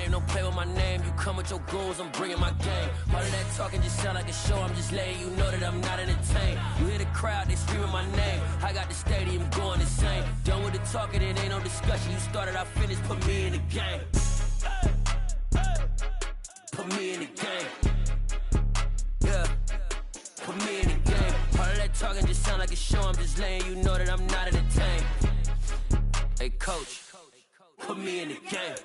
game, don't play with my name. You come with your goons, I'm bringing my game. All of that talking just sound like a show, I'm just letting you know that I'm not entertained. You hear the crowd, they screaming my name. I got the stadium going insane. Done with the talking, it ain't no discussion. You started, I finished, put me in the game. Put me in the game. Yeah, put me in the game. All of that talking just sound like a show, I'm just letting you know that I'm not entertained. Hey coach, put me in the game.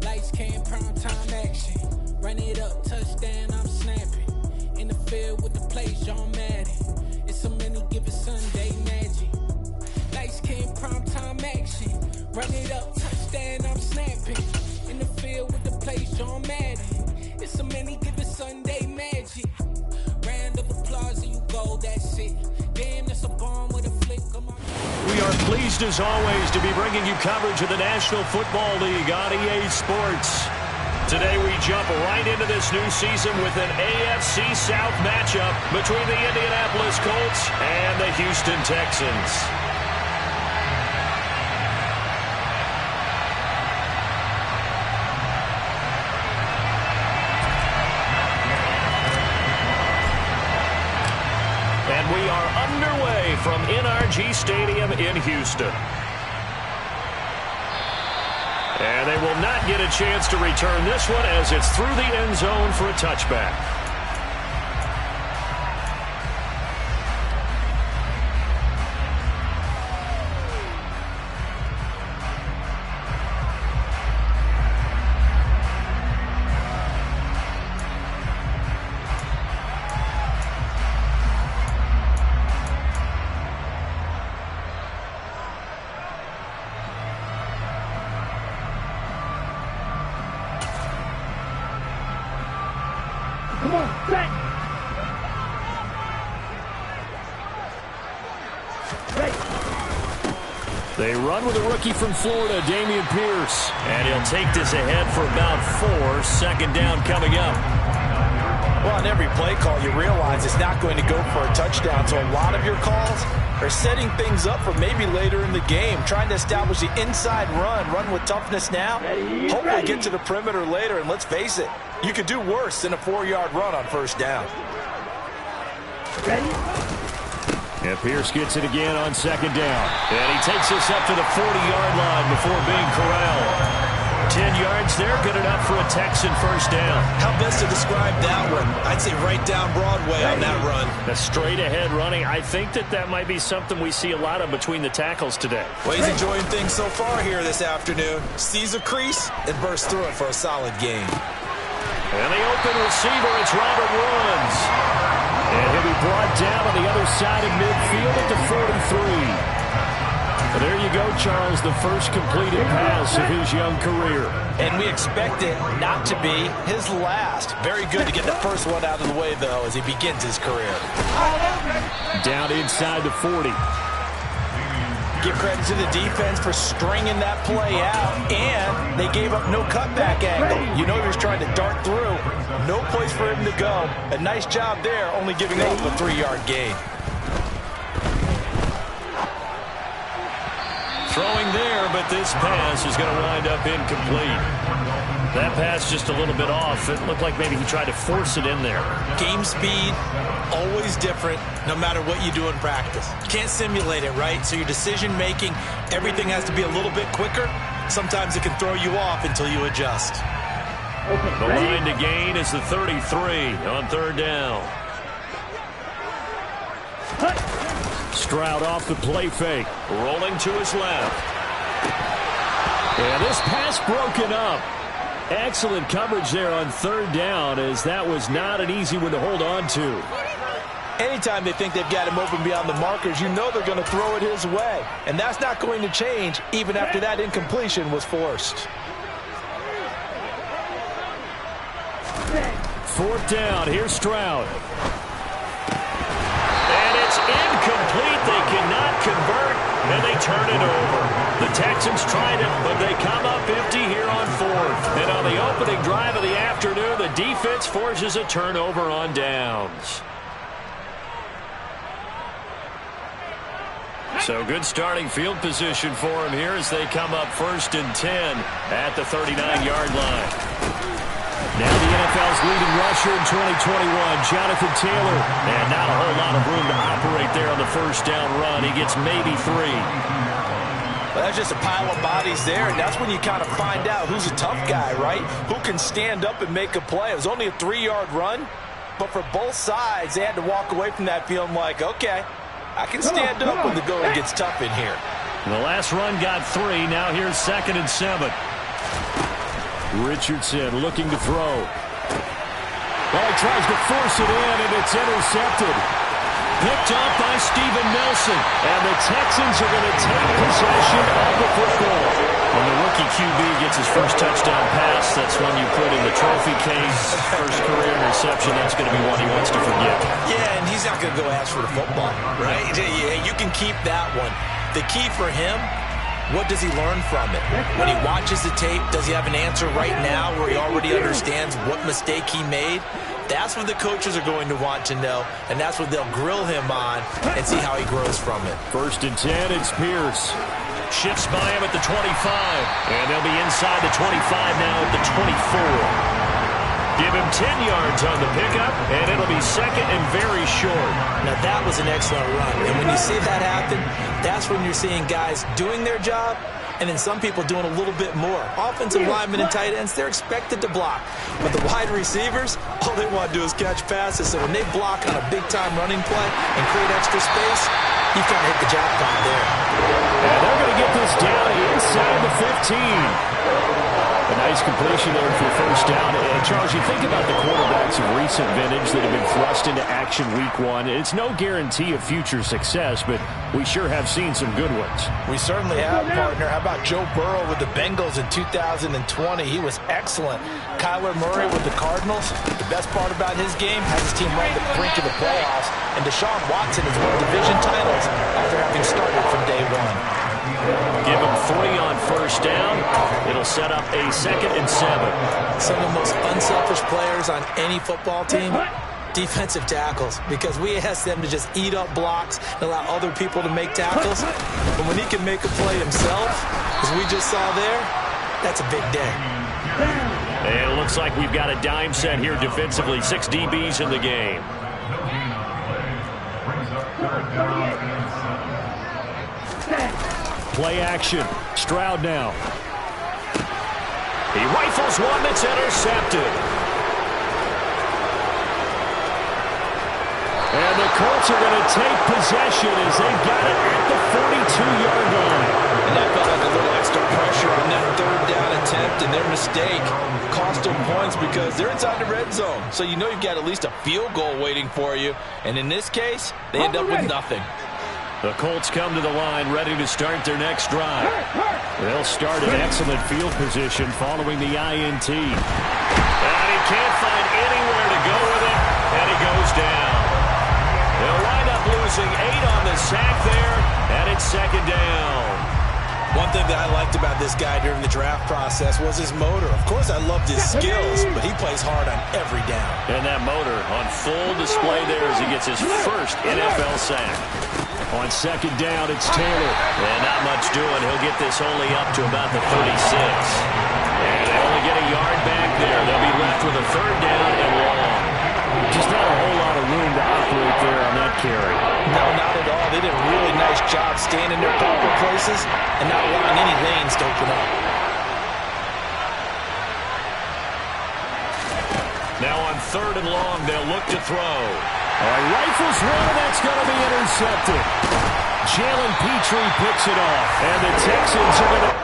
Lights came, prime time action. Run it up, touchdown, I'm snapping. In the field with the plays, John Madden. It's a many given Sunday magic. Lights came, prime time action. Run it up, touchdown, I'm snapping. In the field with the plays, John Madden. It's a many given Sunday magic. Round of applause and you go, that's it. Damn, that's a bomb with a flick of my... We are pleased as always to be bringing you coverage of the National Football League on EA Sports. Today we jump right into this new season with an AFC South matchup between the Indianapolis Colts and the Houston Texans. And we are underway from NRG Stadium in Houston. And they will not get a chance to return this one as it's through the end zone for a touchback. Come on, set! They run with a rookie from Florida, Dameon Pierce. And he'll take this ahead for about 4. Second down coming up. Well, on every play call, you realize it's not going to go for a touchdown. So a lot of your calls are setting things up for maybe later in the game, trying to establish the inside run with toughness now. Hopefully get to the perimeter later, and let's face it, you could do worse than a 4-yard run on first down. And Pierce gets it again on second down. And he takes this up to the 40-yard line before being corralled. 10 yards there, good enough for a Texan first down. How best to describe that one? I'd say right down Broadway on that run. The straight-ahead running, I think that might be something we see a lot of between the tackles today. Well, he's enjoying things so far here this afternoon. Sees a crease and bursts through it for a solid gain. And the open receiver, it's Robert Woods. And he'll be brought down on the other side of midfield at the 43. Well, there you go, Charles, the first completed pass of his young career. And we expect it not to be his last. Very good to get the first one out of the way, though, as he begins his career. Down inside the 40. Give credit to the defense for stringing that play out, and they gave up no cutback angle. You know he was trying to dart through. No place for him to go. A nice job there, only giving up a 3-yard gain. Throwing there, but this pass is going to wind up incomplete. That pass just a little bit off. It looked like maybe he tried to force it in there. Game speed, always different, no matter what you do in practice. You can't simulate it, right? So your decision-making, everything has to be a little bit quicker. Sometimes it can throw you off until you adjust. The line to gain is the 33 on third down. Stroud off the play fake, rolling to his left. And this pass broken up. Excellent coverage there on third down, as that was not an easy one to hold on to. Anytime they think they've got him open beyond the markers, you know they're going to throw it his way. And that's not going to change even after that incompletion was forced. Fourth down, here's Stroud. And it's incomplete. They cannot convert, and they turn it over. The Texans tried it, but they come up empty here on fourth. And on the opening drive of the afternoon, the defense forces a turnover on downs. So good starting field position for him here as they come up 1st and 10 at the 39-yard line. Now the NFL's leading rusher in 2021, Jonathan Taylor. And not a whole lot of room to operate there on the first down run. He gets maybe 3. Well, that's just a pile of bodies there, and that's when you kind of find out who's a tough guy, right? Who can stand up and make a play. It was only a 3-yard run, but for both sides, they had to walk away from that feeling like, okay, I can stand up when the going gets tough in here. The last run got 3. Now here's 2nd and 7. Richardson looking to throw. Well, he tries to force it in, and it's intercepted. Picked up by Steven Nelson. And the Texans are going to take possession of the football. When the rookie QB gets his first touchdown pass, that's one you put in the trophy case. First career interception, that's going to be one he wants to forget. Yeah, and he's not going to go ask for the football, right? Yeah, you can keep that one. The key for him, what does he learn from it? When he watches the tape, does he have an answer right now where he already understands what mistake he made? That's what the coaches are going to want to know, and that's what they'll grill him on and see how he grows from it. 1st and 10, it's Pierce. Shifts by him at the 25, and they'll be inside the 25 now at the 24. Give him 10 yards on the pickup, and it'll be 2nd and very short. Now, that was an excellent run, and when you see that happen, that's when you're seeing guys doing their job, and then some people doing a little bit more. Offensive linemen and tight ends, they're expected to block. But the wide receivers, all they want to do is catch passes. So when they block on a big-time running play and create extra space, you've kind of hit the jackpot there. And they're going to get this down inside the 15. A nice completion there for 1st down. And Charles, you think about the quarterbacks of recent vintage that have been thrust into action week 1. It's no guarantee of future success, but we sure have seen some good ones. We certainly have, partner. How about Joe Burrow with the Bengals in 2020? He was excellent. Kyler Murray with the Cardinals. The best part about his game, has his team right at the brink of the playoffs. And Deshaun Watson has won division titles after having started from day 1. Give him 3 on 1st down. It'll set up a 2nd and 7. Some of the most unselfish players on any football team, defensive tackles, because we ask them to just eat up blocks and allow other people to make tackles. But when he can make a play himself, as we just saw there, that's a big day. And it looks like we've got a dime set here defensively. 6 DBs in the game. Play action. Stroud now. He rifles one that's intercepted. And the Colts are going to take possession as they got it at the 42-yard line. And that felt like a little extra pressure on that 3rd down attempt, and their mistake cost them points because they're inside the red zone. So you know you've got at least a field goal waiting for you. And in this case, they end up with nothing. The Colts come to the line ready to start their next drive. They'll start in excellent field position following the INT. And he can't find anywhere to go with it, and he goes down. They'll wind up losing 8 on the sack there, and it's 2nd down. One thing that I liked about this guy during the draft process was his motor. Of course, I loved his skills, but he plays hard on every down. And that motor on full display there as he gets his first NFL sack. On 2nd down, it's Taylor. And not much doing. He'll get this only up to about the 36. And they only get a yard back there. They'll be left with a 3rd down and long. Just not a whole lot of room to operate there on that carry. No, not at all. They did a really nice job staying in their proper places and not allowing any lanes to open up. Now on 3rd and long, they'll look to throw. Rifles one, that's going to be intercepted. Jalen Petrie picks it off, and the Texans are going to...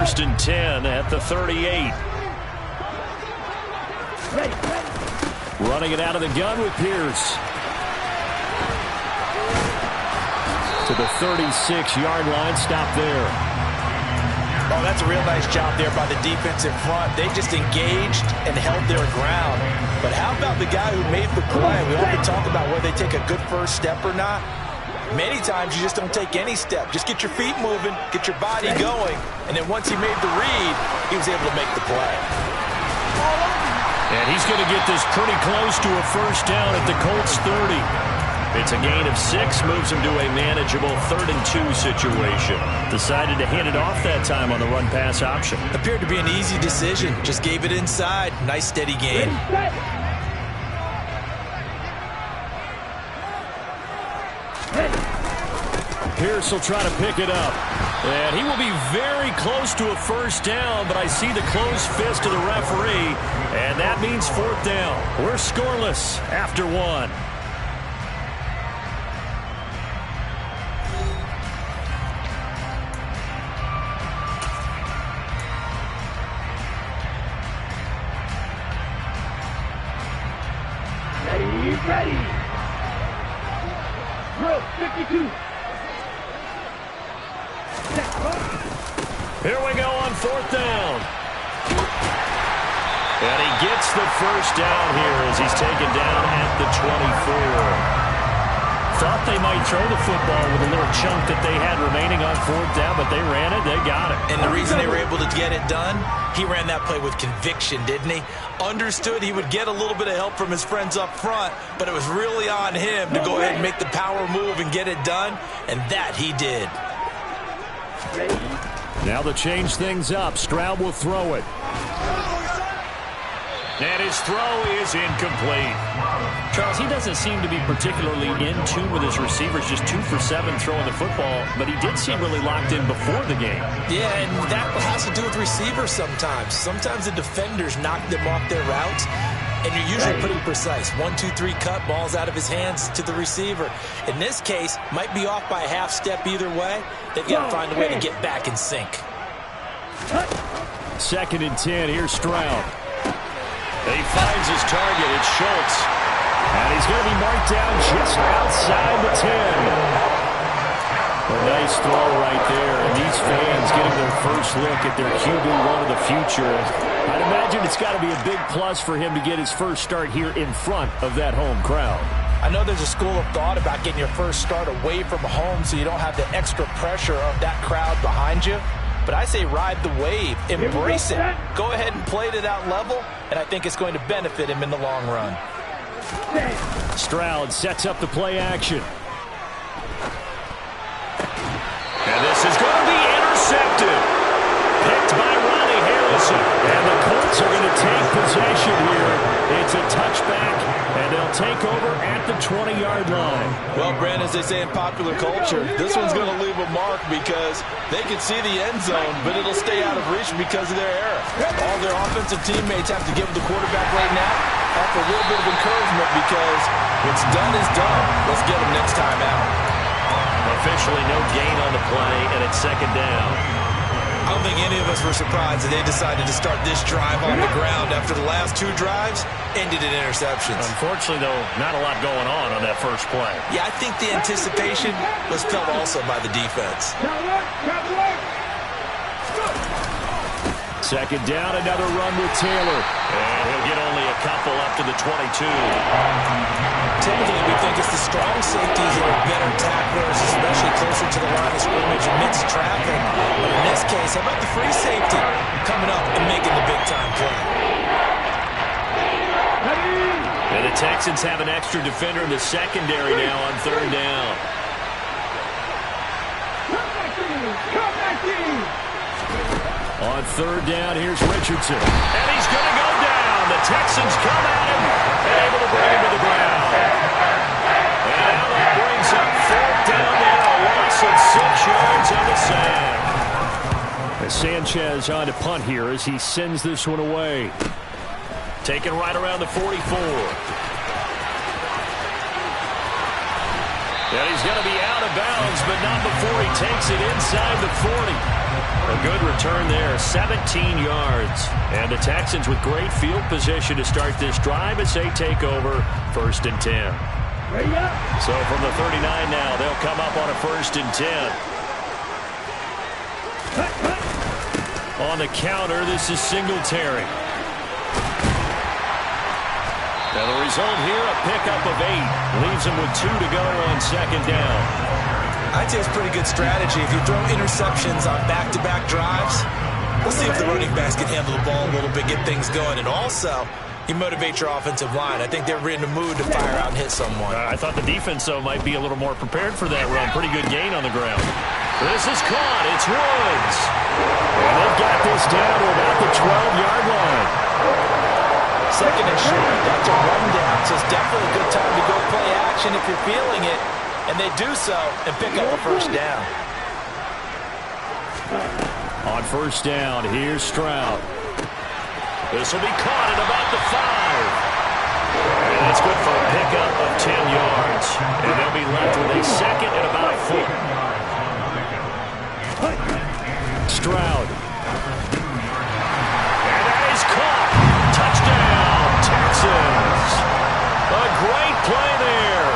1st and 10 at the 38. Running it out of the gun with Pierce. To the 36-yard line. Stop there. Oh, that's a real nice job there by the defense in front. They just engaged and held their ground. But how about the guy who made the play? We often talk about whether they take a good first step or not. Many times you just don't take any step. Just get your feet moving, get your body going, and then once he made the read, he was able to make the play. And he's going to get this pretty close to a first down at the Colts 30. It's a gain of 6, moves him to a manageable 3rd and 2 situation. Decided to hand it off that time on the run-pass option. Appeared to be an easy decision. Just gave it inside. Nice steady gain. Pierce will try to pick it up. And he will be very close to a first down, but I see the closed fist of the referee, and that means 4th down. We're scoreless after 1. Ready. Drill 52. Here we go on 4th down. And he gets the first down here as he's taken down at the 24. Thought they might throw the football with a little chunk that they had remaining on 4th down, but they ran it, they got it. And the reason they were able to get it done, he ran that play with conviction, didn't he? Understood he would get a little bit of help from his friends up front, but it was really on him to go ahead and make the power move and get it done, and that he did. Now to change things up, Stroud will throw it. And his throw is incomplete. Charles, he doesn't seem to be particularly in tune with his receivers, just 2 for 7 throwing the football, but he did seem really locked in before the game. Yeah, and that has to do with receivers sometimes. Sometimes the defenders knock them off their routes, and you're usually pretty precise. 1, 2, 3 cut, balls out of his hands to the receiver. In this case, might be off by a half step either way. They've got to find a way to get back in sync. 2nd and 10, here's Stroud. He finds his target, it's Schultz. And he's going to be marked down just outside the 10. A nice throw right there, and these fans getting their first look at their QB1 of the future. I'd imagine it's got to be a big plus for him to get his first start here in front of that home crowd. I know there's a school of thought about getting your first start away from home so you don't have the extra pressure of that crowd behind you. But I say ride the wave, embrace it. Go ahead and play to that level, and I think it's going to benefit him in the long run. Stroud sets up the play action. And this is going to be intercepted. Picked by Ronnie Harrison. And the Colts are going to take possession here. It's a touchback, and they'll take over at the 20-yard line. Well, Brent, as they say in popular culture, this one's going to leave a mark because they can see the end zone, but it'll stay out of reach because of their error. All their offensive teammates have to give the quarterback right now offer a little bit of encouragement because what's done is done. Let's get them next time out. Officially no gain on the play, and it's 2nd down. I don't think any of us were surprised that they decided to start this drive on the ground after the last 2 drives ended in interceptions. Unfortunately, though, not a lot going on that first play. Yeah, I think the anticipation was felt also by the defense. 2nd down, another run with Taylor. And he'll get only a couple up to the 22. Typically, we think it's the strong safeties that are better tacklers, especially closer to the line of scrimmage amidst traffic. But in this case, how about the free safety coming up and making the big-time play? And the Texans have an extra defender in the secondary now on 3rd down. On 3rd down, here's Richardson. And he's going to go down. The Texans come at him and able to bring him to the ground. And now that brings up 4th down there, a loss of 6 yards on the sack. Sanchez on to punt here as he sends this one away. Taken right around the 44. And he's going to be out out of bounds, but not before he takes it inside the 40. A good return there, 17 yards. And the Texans with great field position to start this drive as they take over 1st and 10. So from the 39 now, they'll come up on a 1st and 10. On the counter, this is Singletary. Now the result here, a pickup of 8. Leaves him with 2 to go on 2nd down. I'd say it's pretty good strategy. If you throw interceptions on back-to-back drives, we'll see if the running backs can handle the ball a little bit, get things going. And also, you motivate your offensive line. I think they're in the mood to fire out and hit someone. I thought the defense, though, might be a little more prepared for that run. Pretty good gain on the ground. This is caught. It's Woods. And they've got this down to about the 12-yard line. 2nd and short. That's a rundown, so it's definitely a good time to go play action if you're feeling it. And they do so and pick up a 1st down. On 1st down, here's Stroud. This will be caught at about the 5. And that's good for a pickup of 10 yards. And they'll be left with a 2nd and about a 4. Stroud. And that is caught. Touchdown, Texans. A great play there.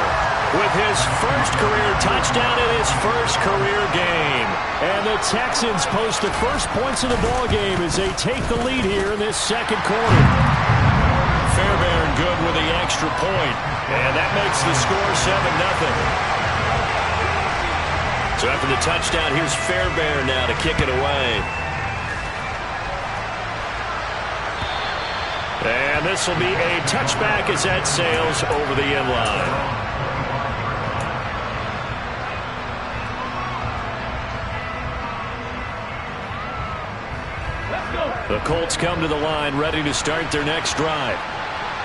With his first career touchdown in his first career game. And the Texans post the first points of the ball game as they take the lead here in this 2nd quarter. Fairbairn good with the extra point. And that makes the score 7-0. So after the touchdown, here's Fairbairn now to kick it away. And this will be a touchback as that sails over the end line. The Colts come to the line ready to start their next drive.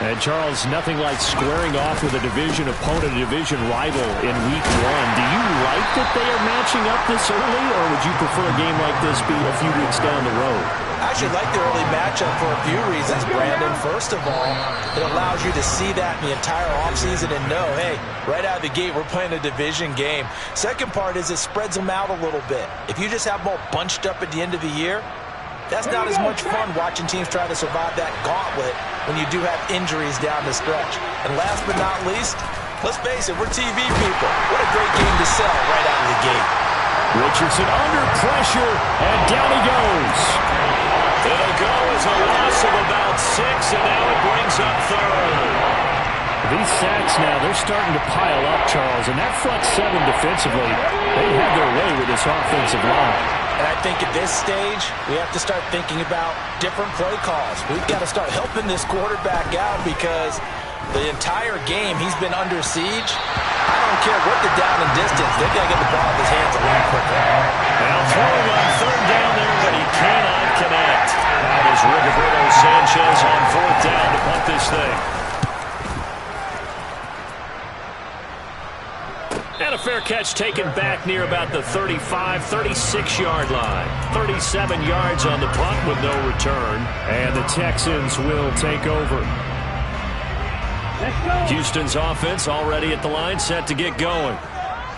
And, Charles, nothing like squaring off with a division opponent, a division rival in Week 1. Do you like that they are matching up this early, or would you prefer a game like this be a few weeks down the road? I actually like the early matchup for a few reasons, Brandon. First of all, it allows you to see that in the entire offseason and know, hey, right out of the gate, we're playing a division game. Second part is it spreads them out a little bit. If you just have them all bunched up at the end of the year, that's not as much fun watching teams try to survive that gauntlet when you do have injuries down the stretch. And last but not least, let's face it, we're TV people. What a great game to sell right out of the gate. Richardson under pressure, and down he goes. It'll go as a loss of about 6, and now it brings up 3rd. These sacks now, they're starting to pile up, Charles, and that front 7 defensively, they have their way with this offensive line. And I think at this stage, we have to start thinking about different play calls. We've got to start helping this quarterback out because the entire game he's been under siege. I don't care what the down and distance. They've got to get the ball in his hands a lot quicker. Now throwing on 3rd down there, but he cannot connect. That is Rigoberto Sanchez on 4th down to punt this thing. And a fair catch taken back near about the 35, 36-yard line. 37 yards on the punt with no return. And the Texans will take over. Houston's offense already at the line, set to get going.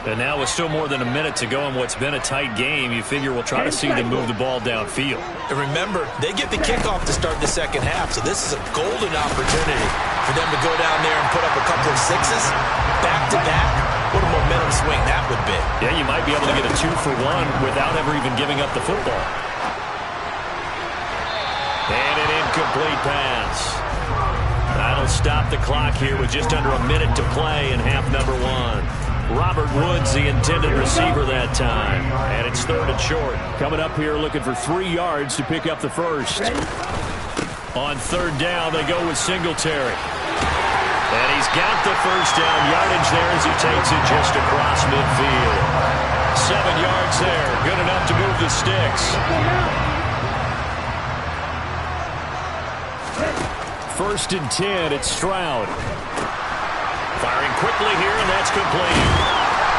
And now with still more than a minute to go in what's been a tight game, you figure we'll try to see them move the ball downfield. And remember, they get the kickoff to start the second half, so this is a golden opportunity for them to go down there and put up a couple of 6s back-to-back. What a momentum swing that would be. Yeah, you might be able to get a 2-for-1 without ever even giving up the football. And an incomplete pass. That'll stop the clock here with just under a minute to play in half number 1. Robert Woods, the intended receiver that time. And it's 3rd and short. Coming up here looking for 3 yards to pick up the first. On 3rd down, they go with Singletary. And he's got the first down yardage there as he takes it just across midfield. 7 yards there. Good enough to move the sticks. 1st and 10, it's Stroud. Firing quickly here, and that's complete.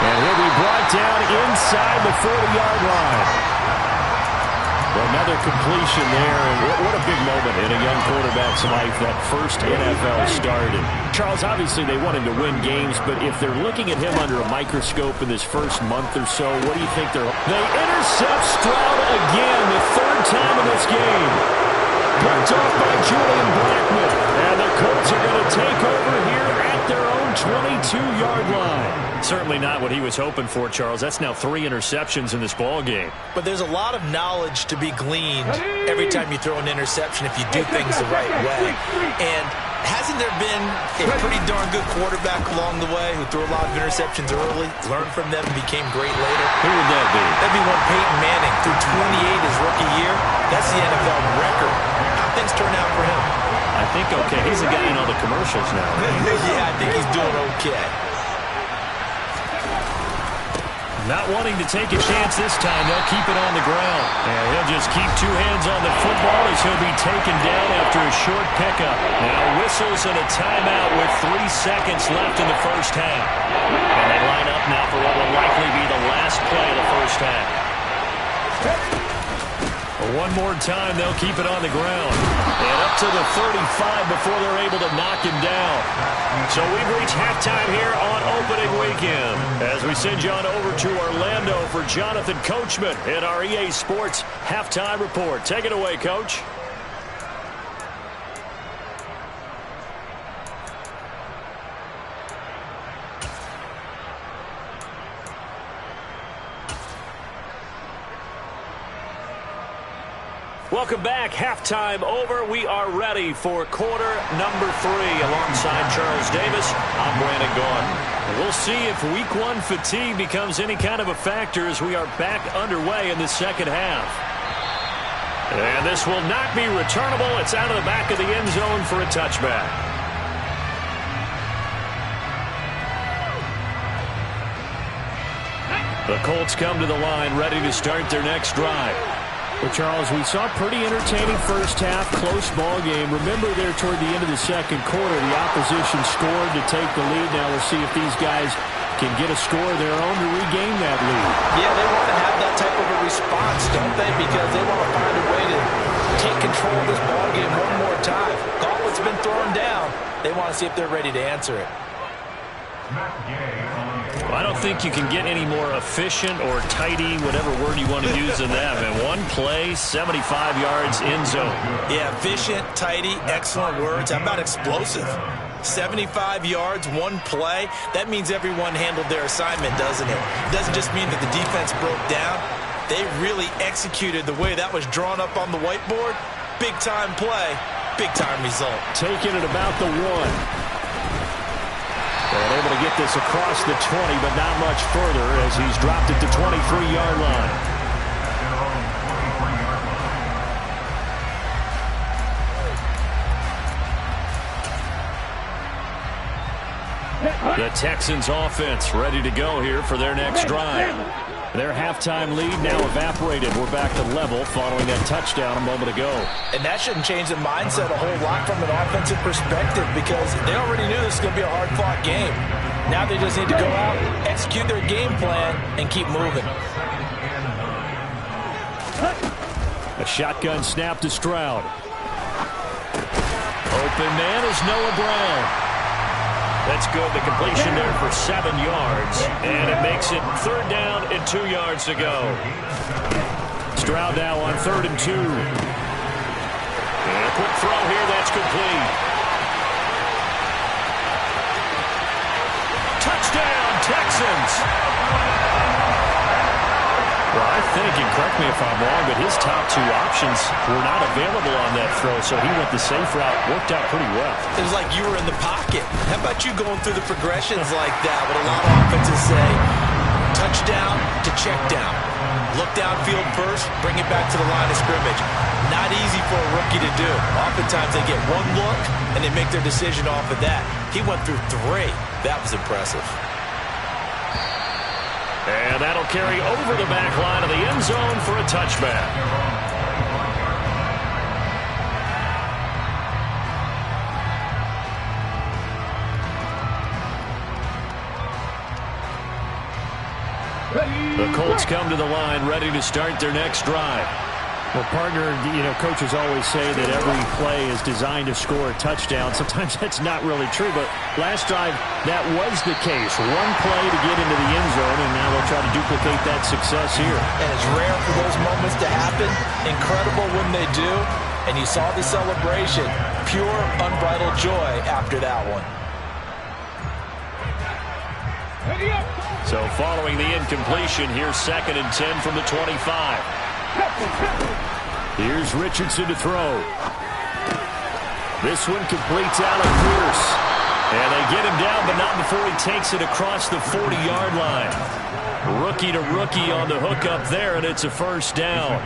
And he'll be brought down inside the 40-yard line. Well, another completion there, and what a big moment in a young quarterback's life, that first NFL start. And Charles, obviously they want him to win games, but if they're looking at him under a microscope in this first month or so, what do you think they're... They intercept Stroud again, the third time in this game. Picked off by Julian Blackman, and the Colts are going to take over here at their own 22-yard line. Certainly not what he was hoping for, Charles. That's now 3 interceptions in this ball game. But there's a lot of knowledge to be gleaned every time you throw an interception if you do things the right way. And hasn't there been a pretty darn good quarterback along the way who threw a lot of interceptions early, learned from them, and became great later? Who would that be? That'd be one Peyton Manning threw 28 his rookie year. That's the NFL record. How things turn out for him? I think okay. He's the guy in all the commercials now. Yeah, I think he's doing okay. Not wanting to take a chance this time, they'll keep it on the ground. And he'll just keep 2 hands on the football as he'll be taken down after a short pickup. Now whistles and a timeout with 3 seconds left in the first half. And they line up now for what will likely be the last play of the first half. One more time, they'll keep it on the ground. And up to the 35 before they're able to knock him down. So we've reached halftime here on opening weekend. As we send you on over to Orlando for Jonathan Coachman in our EA Sports Halftime Report. Take it away, Coach. Welcome back. Halftime over. We are ready for quarter number 3 alongside Charles Davis. I'm Brandon Gaudin. We'll see if week 1 fatigue becomes any kind of a factor as we are back underway in the second half. And this will not be returnable. It's out of the back of the end zone for a touchback. The Colts come to the line ready to start their next drive. Well, Charles, we saw a pretty entertaining first half, close ball game. Remember there toward the end of the second quarter, the opposition scored to take the lead. Now we'll see if these guys can get a score of their own to regain that lead. Yeah, they want to have that type of a response, don't they? Because they want to find a way to take control of this ball game one more time. Gauntlet's been thrown down. They want to see if they're ready to answer it. I don't think you can get any more efficient or tidy, whatever word you want to use in that. And one play, 75 yards, end zone. Yeah, efficient, tidy, excellent words. How about explosive? 75 yards, one play. That means everyone handled their assignment, doesn't it? It doesn't just mean that the defense broke down. They really executed the way that was drawn up on the whiteboard. Big-time play, big-time result. Taking it about the 1. And able to get this across the 20, but not much further as he's dropped it to 23-yard line. The Texans offense ready to go here for their next drive. Their halftime lead now evaporated. We're back to level following that touchdown a moment ago. And that shouldn't change the mindset a whole lot from an offensive perspective because they already knew this was going to be a hard-fought game. Now they just need to go out, execute their game plan, and keep moving. A shotgun snap to Stroud. Open man is Noah Brown. That's good. The completion there for 7 yards. And it makes it 3rd down and 2 yards to go. Stroud now on 3rd and 2. And a quick throw here. That's complete. Touchdown, Texans. Well, I think, and correct me if I'm wrong, but his top 2 options were not available on that throw, so he went the safe route. Worked out pretty well. It was like you were in the pocket. How about you going through the progressions like that? What a lot of offenses say, touchdown to check down. Look downfield first, bring it back to the line of scrimmage. Not easy for a rookie to do. Oftentimes they get one look, and they make their decision off of that. He went through 3. That was impressive. And that'll carry over the back line of the end zone for a touchback. The Colts come to the line ready to start their next drive. Well, partner, coaches always say that every play is designed to score a touchdown. Sometimes that's not really true, but last drive, that was the case. One play to get into the end zone, and now they'll try to duplicate that success here. And it's rare for those moments to happen. Incredible when they do. And you saw the celebration. Pure, unbridled joy after that one. So following the incompletion, here's 2nd and 10 from the 25. Here's Richardson to throw. This one completes Alec Pierce. And they get him down, but not before he takes it across the 40-yard line. Rookie to rookie on the hook up there, and it's a first down.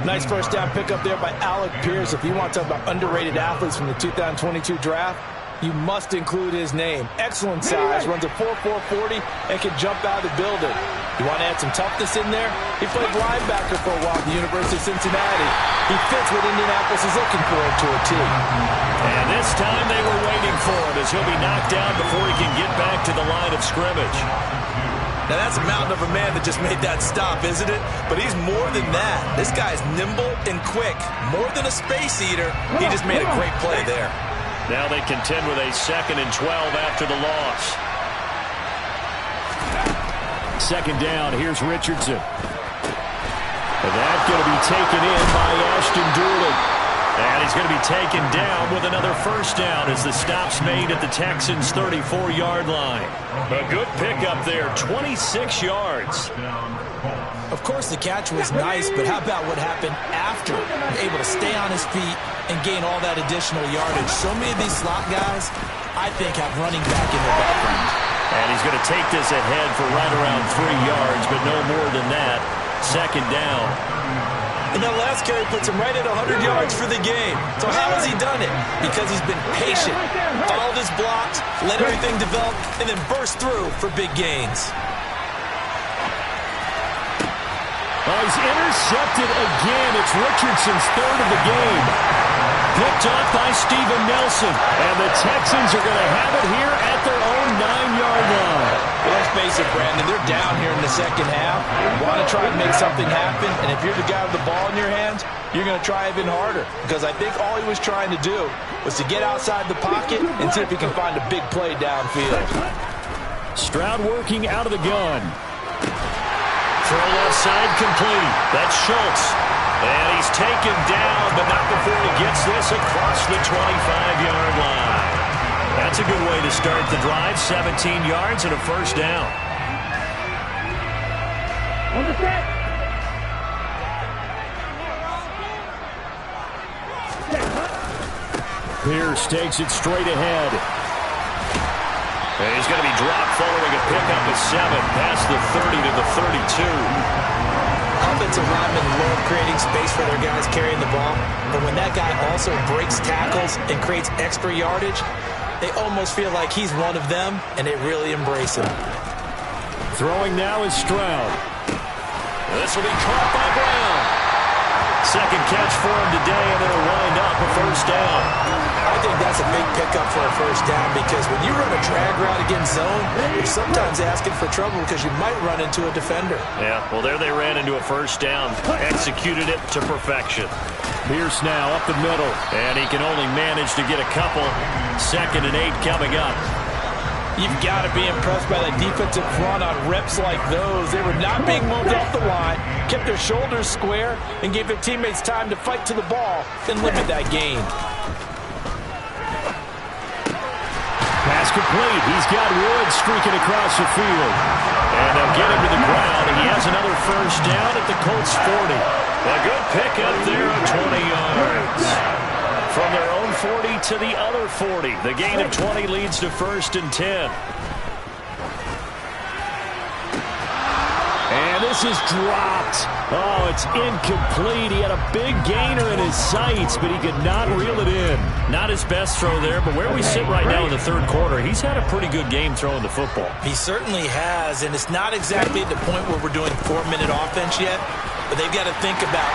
Nice first down pickup there by Alec Pierce. If you want to talk about underrated athletes from the 2022 draft, you must include his name. Excellent size, runs a 4.4 40, and can jump out of the building. You want to add some toughness in there? He played linebacker for a while at the University of Cincinnati. He fits what Indianapolis is looking for to a T. And this time they were waiting for him as he'll be knocked down before he can get back to the line of scrimmage. Now that's a mountain of a man that just made that stop, isn't it? But he's more than that. This guy's nimble and quick. More than a space eater, he just made a great play there. Now they contend with a 2nd and 12 after the loss. 2nd down, here's Richardson. And that's going to be taken in by Ashton Dooley. And he's going to be taken down with another first down as the stop's made at the Texans' 34-yard line. A good pickup there, 26 yards. Of course, the catch was nice, but how about what happened after? Able to stay on his feet and gain all that additional yardage. So many of these slot guys, I think, have running back in their background. And he's going to take this ahead for right around 3 yards, but no more than that. 2nd down. And that last carry puts him right at 100 yards for the game. So how has he done it? Because he's been patient, followed his blocks, let everything develop, and then burst through for big gains. Oh, he's intercepted again. It's Richardson's 3rd of the game. Picked off by Steven Nelson. And the Texans are going to have it here at their own 9-yard line. Well, let's face it, Brandon. They're down here in the second half. You want to try and make something happen. And if you're the guy with the ball in your hands, you're going to try even harder. Because I think all he was trying to do was to get outside the pocket and see if he can find a big play downfield. Stroud working out of the gun. Throw left side complete. That's Schultz. And he's taken down, but not before he gets this across the 25-yard line. That's a good way to start the drive. 17 yards and a first down. On the set. Pierce takes it straight ahead. And he's going to be dropped following a pickup of 7 past the 30 to the 32. Offensive linemen love creating space for their guys carrying the ball. But when that guy also breaks tackles and creates extra yardage, they almost feel like he's one of them, and they really embrace him. Throwing now is Stroud. This will be caught by Brown. Second catch for him today, and it'll wind up a first down. I think that's a big pickup for a first down because when you run a drag route against zone, you're sometimes asking for trouble because you might run into a defender. Yeah, well, there they ran into a first down. Executed it to perfection. Pierce now up the middle, and he can only manage to get a couple. 2nd and 8 coming up. You've got to be impressed by the defensive front on reps like those. They were not being moved off the line, kept their shoulders square, and gave their teammates time to fight to the ball and limit that gain. Pass complete. He's got Wood streaking across the field. And they'll get him to the ground. He has another first down at the Colts 40. A good pickup there of 20 yards. From their own 40 to the other 40. The gain of 20 leads to 1st and 10. And this is dropped. Oh, it's incomplete. He had a big gainer in his sights, but he could not reel it in. Not his best throw there, but where we sit right now in the 3rd quarter, he's had a pretty good game throwing the football. He certainly has, and it's not exactly at the point where we're doing 4-minute offense yet, but they've got to think about,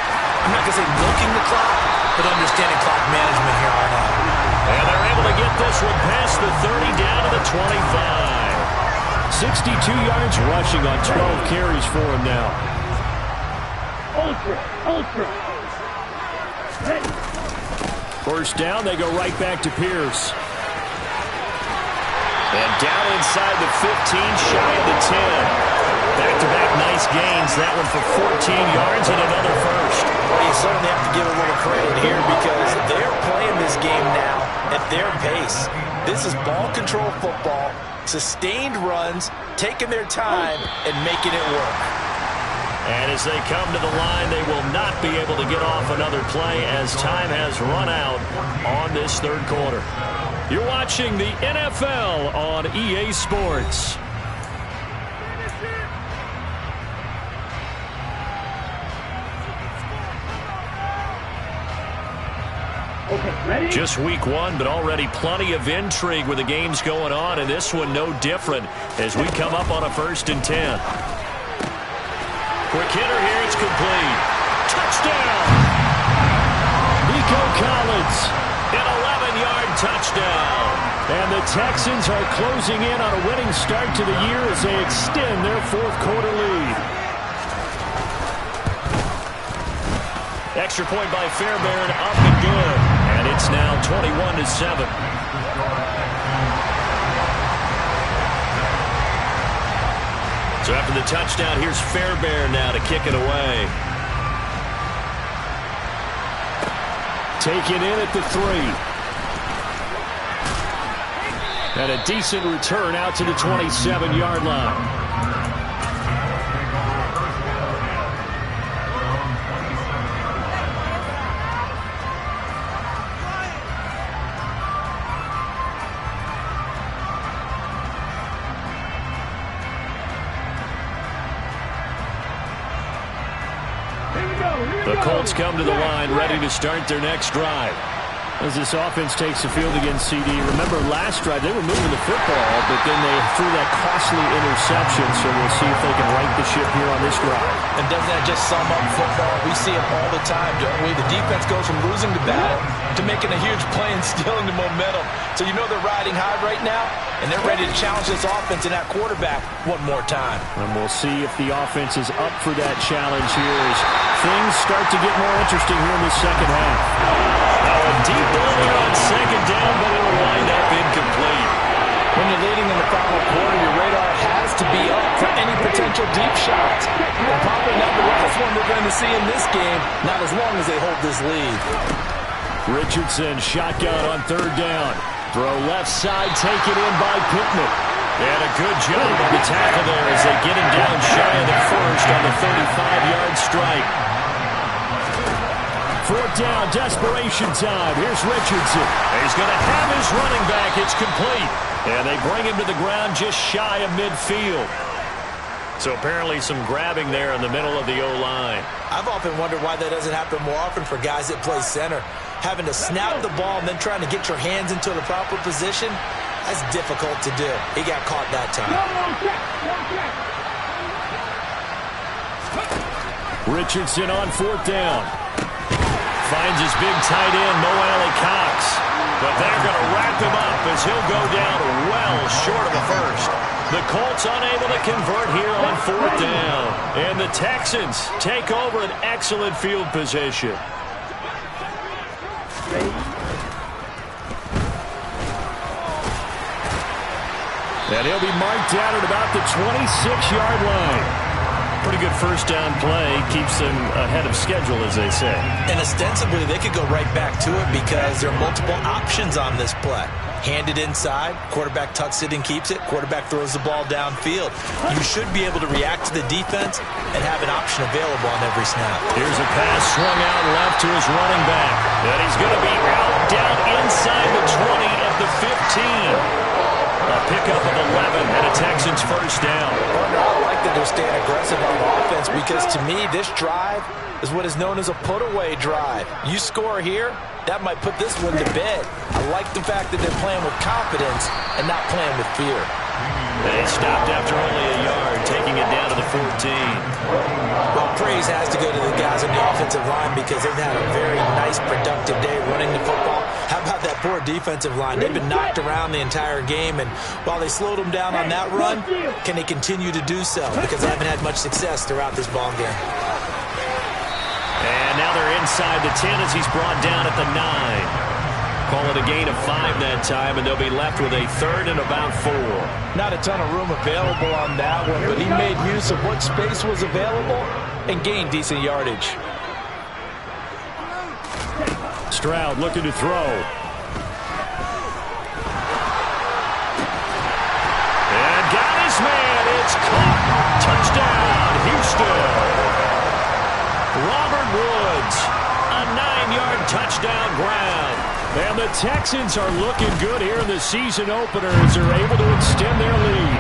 I'm not going to say milking the clock, but understanding clock management here on out. And they're able to get this one past the 30 down to the 25. 62 yards rushing on 12 carries for him now. Ultra. First down, they go right back to Pierce. And down inside the 15, shy of the 10. Back-to-back nice gains. That one for 14 yards and another first. Well, you certainly have to give a little credit here because they're playing this game now at their pace. This is ball control football, sustained runs, taking their time, and making it work. And as they come to the line, they will not be able to get off another play as time has run out on this third quarter. You're watching the NFL on EA Sports. Just week one, but already plenty of intrigue with the games going on, and this one no different as we come up on a 1st and 10. Quick hitter here, it's complete. Touchdown! Nico Collins, an 11-yard touchdown. And the Texans are closing in on a winning start to the year as they extend their fourth quarter lead. Extra point by Fairbairn, up and good. And it's now 21-7. So after the touchdown, here's Fairbairn now to kick it away. Taken in at the 3. And a decent return out to the 27-yard line. The Colts come to the line, ready to start their next drive. As this offense takes the field against CD, remember last drive they were moving the football, but then they threw that costly interception, so we'll see if they can right the ship here on this drive. And doesn't that just sum up football? We see it all the time, don't we? The defense goes from losing the battle to making a huge play and stealing the momentum. So you know they're riding high right now, and they're ready to challenge this offense and that quarterback one more time. And we'll see if the offense is up for that challenge here as things start to get more interesting here in the second half. Now a deep ball here on second down, but it'll wind up incomplete. When you're leading in the final quarter, your radar has to be up for any potential deep shots. And probably not the last one we're going to see in this game, not as long as they hold this lead. Richardson shotgun on third down. Throw left side, taken in by Pittman. And a good job on the tackle there as they get him down shy of the first on the 35-yard strike. Fourth down, desperation time. Here's Richardson. He's going to have his running back. It's complete. And they bring him to the ground just shy of midfield. So apparently some grabbing there in the middle of the O-line. I've often wondered why that doesn't happen more often for guys that play center. Having to snap the ball and then trying to get your hands into the proper position, that's difficult to do. He got caught that time. Richardson on fourth down. Finds his big tight end, Mo Alley-Cox. But they're going to wrap him up as he'll go down well short of a first. The Colts unable to convert here on fourth down. And the Texans take over an excellent field position. And he'll be marked down at about the 26-yard line. Pretty good first down play. Keeps them ahead of schedule, as they say. And ostensibly, they could go right back to it because there are multiple options on this play. Handed inside, quarterback tucks it and keeps it, quarterback throws the ball downfield. You should be able to react to the defense and have an option available on every snap. Here's a pass swung out left to his running back. And he's going to be out down inside the 20 at the 15. A pickup of 11 and a Texans first down. I like that they're staying aggressive on offense because to me this drive is what is known as a put-away drive. You score here, that might put this one to bed. I like the fact that they're playing with confidence and not playing with fear. They stopped after only a yard, taking it down to the 14. Well, praise has to go to the guys on the offensive line because they've had a very nice, productive day running the football. How about that poor defensive line? They've been knocked around the entire game, and while they slowed them down on that run, can they continue to do so? Because they haven't had much success throughout this ball game. And now they're inside the 10 as he's brought down at the 9. Call it a gain of 5 that time, and they'll be left with a third and about 4. Not a ton of room available on that one, but he made use of what space was available and gained decent yardage. Stroud looking to throw. And got his man. It's caught. Touchdown, Houston. Robert Woods, a 9-yard touchdown grab. And the Texans are looking good here in the season opener as they're able to extend their lead.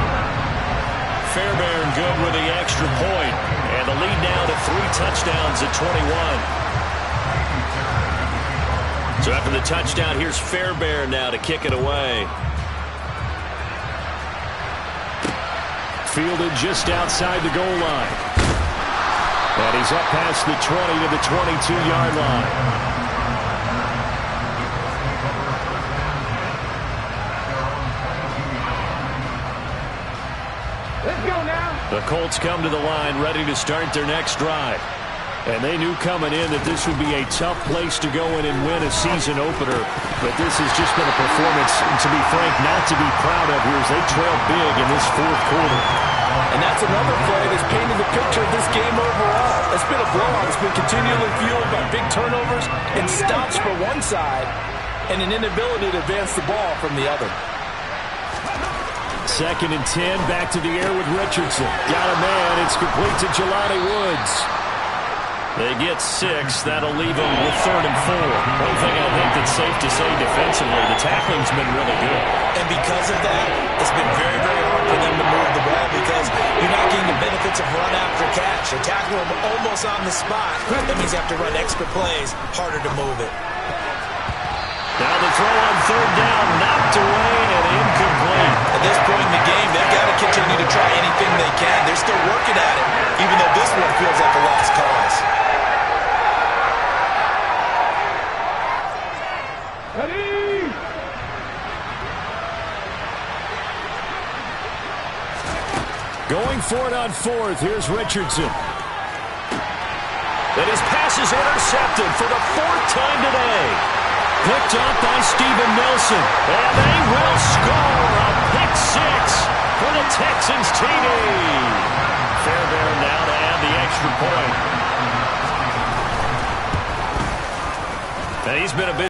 Fairbairn good with the extra point. And the lead now to 3 touchdowns at 21. So after the touchdown, here's Fairbairn now to kick it away. Fielded just outside the goal line. And he's up past the 20 to the 22-yard line. Let's go now. The Colts come to the line ready to start their next drive. And they knew coming in that this would be a tough place to go in and win a season opener. But this has just been a performance, to be frank, not to be proud of here as they trail big in this fourth quarter. And that's another play that's painted the picture of this game overall. It's been a blowout. It's been continually fueled by big turnovers and stops for one side and an inability to advance the ball from the other. 2nd and 10, back to the air with Richardson. Got a man. It's complete to Jelani Woods. They get 6. That'll leave them with 3rd and 4. One thing I think that's safe to say defensively, the tackling's been really good. And because of that, it's been very, very hard for them to move the ball because you're not getting the benefits of run after catch. You tackle them almost on the spot. That means you have to run extra plays, harder to move it. Now the throw on 3rd down, knocked away and incomplete. At this point in the game, they've got to continue to try anything they can. They're still working at it, even though this one feels like a lost cause. Ready? Going for it on 4th. Here's Richardson. And his pass is intercepted for the 4th time today. Picked up by Steven Nelson. And they will score a pick 6 for the Texans TD. Fairbairn now to add the extra point. And he's been a bit